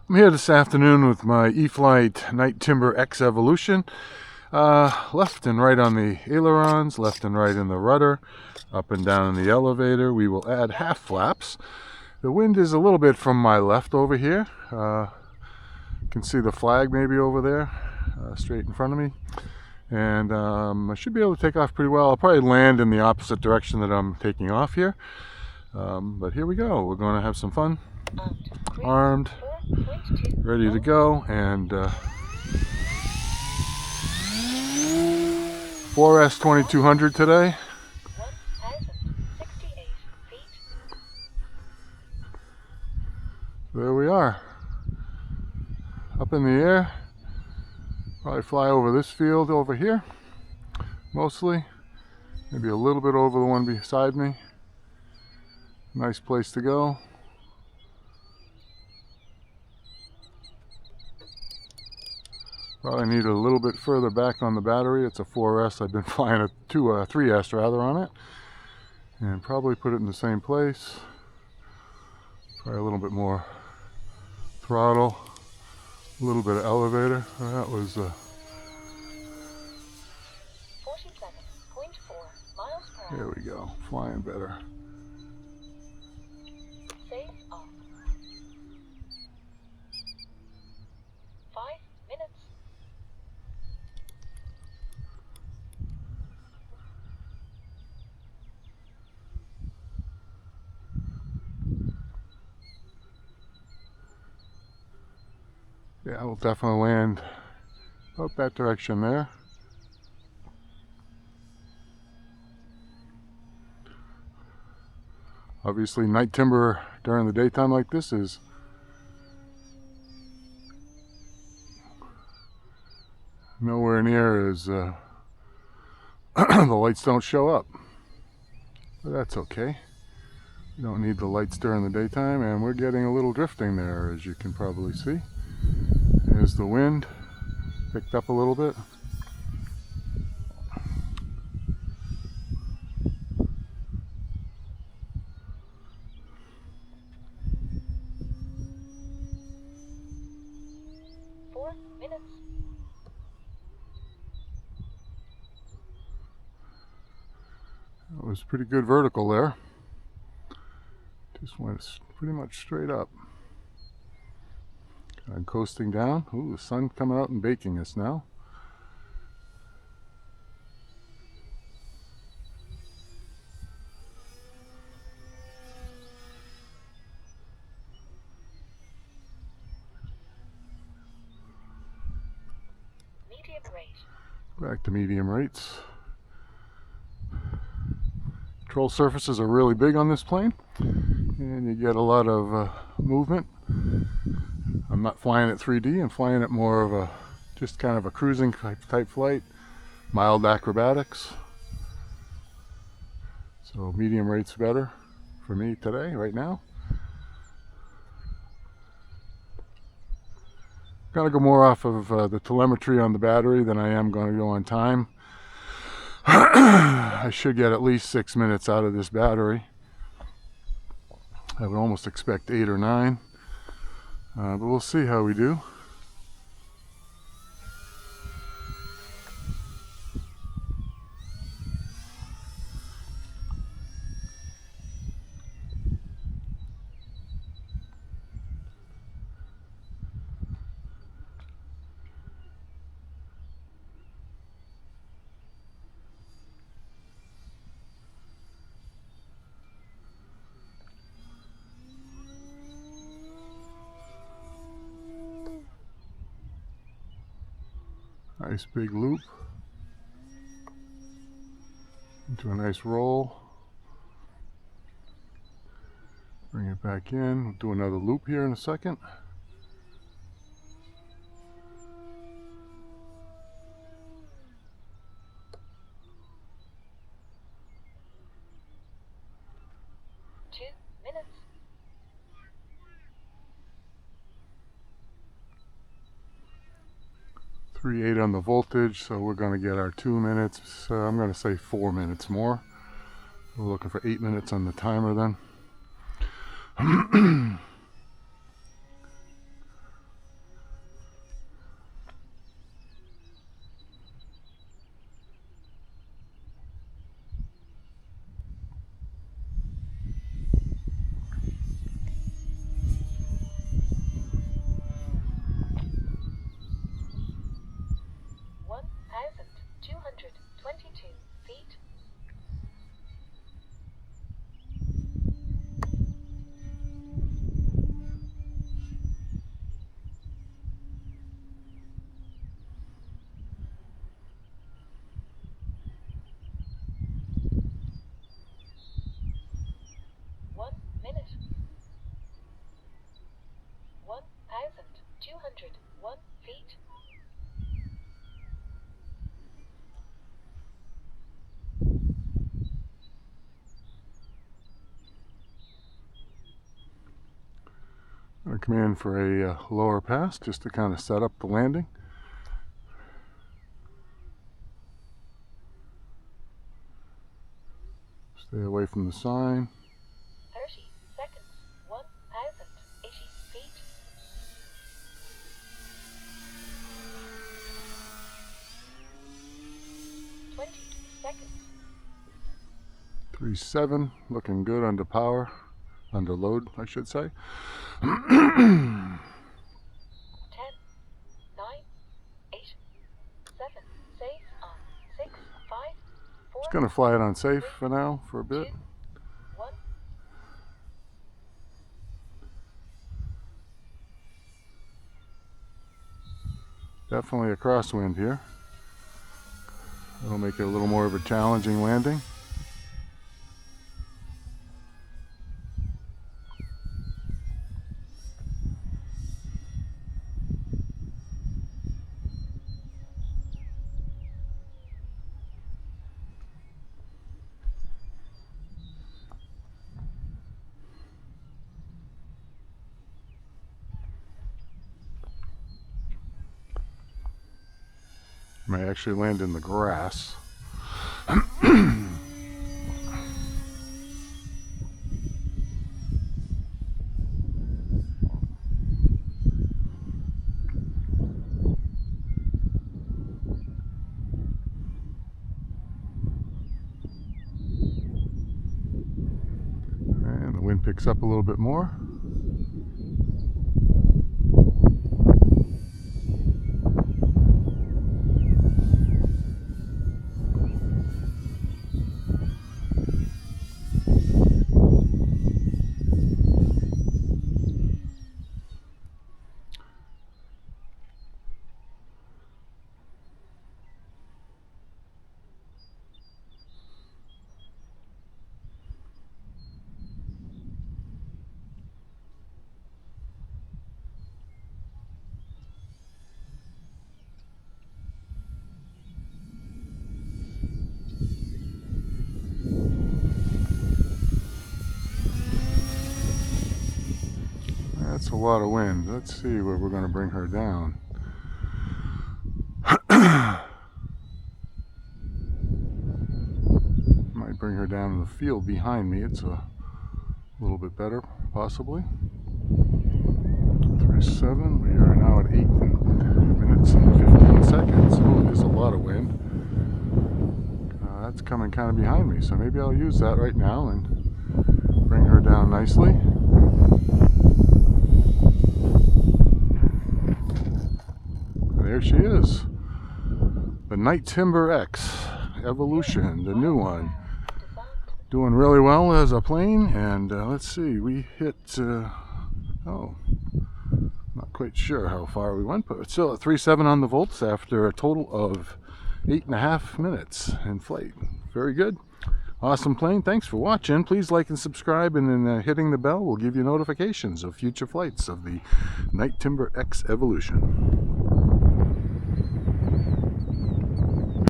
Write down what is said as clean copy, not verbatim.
I'm here this afternoon with my E-flite Night Timber X Evolution. Left and right on the ailerons, left and right in the rudder, up and down in the elevator. We will add half flaps. The wind is a little bit from my left over here. You can see the flag maybe over there, straight in front of me. And I should be able to take off pretty well. I'll probably land in the opposite direction that I'm taking off here. But here we go. We're going to have some fun. Armed, ready to go, and 4S 2200 today. There we are, up in the air. Probably fly over this field over here, mostly. Maybe a little bit over the one beside me. Nice place to go. Probably need a little bit further back on the battery. It's a 4S. I've been flying a 3S rather on it. And probably put it in the same place. Probably a little bit more throttle. A little bit of elevator. That was 47.4 miles per hour. there we go. Flying better. Safe off. 5 minutes. Yeah, we'll definitely land about that direction there. Obviously, night timber during the daytime like this is nowhere near as the lights don't show up. But that's okay. We don't need the lights during the daytime, and we're getting a little drifting there, as you can probably see. There's the wind, picked up a little bit. That was pretty good vertical there. Just went pretty much straight up. I'm coasting down. Ooh, the sun coming out and baking us now. Medium rate. Back to medium rates. Control surfaces are really big on this plane, and you get a lot of movement. I'm not flying at 3D, I'm flying at more of a just kind of a cruising type flight, mild acrobatics. So medium rate's better for me today, right now. I'm gonna go more off of the telemetry on the battery than I am going to go on time. I should get at least 6 minutes out of this battery. I would almost expect 8 or 9, but we'll see how we do. Nice big loop into a nice roll. Bring it back in. We'll do another loop here in a second. Minutes. 3.8 on the voltage, so we're going to get our 2 minutes. So I'm going to say 4 minutes more. We're looking for 8 minutes on the timer then. 222 feet. One minute. 1,201 feet. A command for a lower pass just to kind of set up the landing. Stay away from the sign. 30 seconds. 1,080 feet. 20 seconds. 3.7, looking good under power, under load, I should say. 10, 9, 8, 7, safe on 6, 5, 4, Just gonna fly it on safe for now, for a bit. 2, 1. Definitely a crosswind here. That'll make it a little more of a challenging landing. May actually land in the grass. And the wind picks up a little bit more. That's a lot of wind. Let's see where we're going to bring her down. Might bring her down in the field behind me. It's a little bit better, possibly. 3.7. We are now at 8 minutes and 15 seconds. Oh, there's a lot of wind. That's coming kind of behind me, so maybe I'll use that right now and bring her down nicely. There she is. The Night Timber X Evolution, the new one. Doing really well as a plane, and let's see, we hit, oh, not quite sure how far we went, but it's still at 3.7 on the volts after a total of 8.5 minutes in flight. Very good. Awesome plane. Thanks for watching. Please like and subscribe, and then hitting the bell will give you notifications of future flights of the Night Timber X Evolution.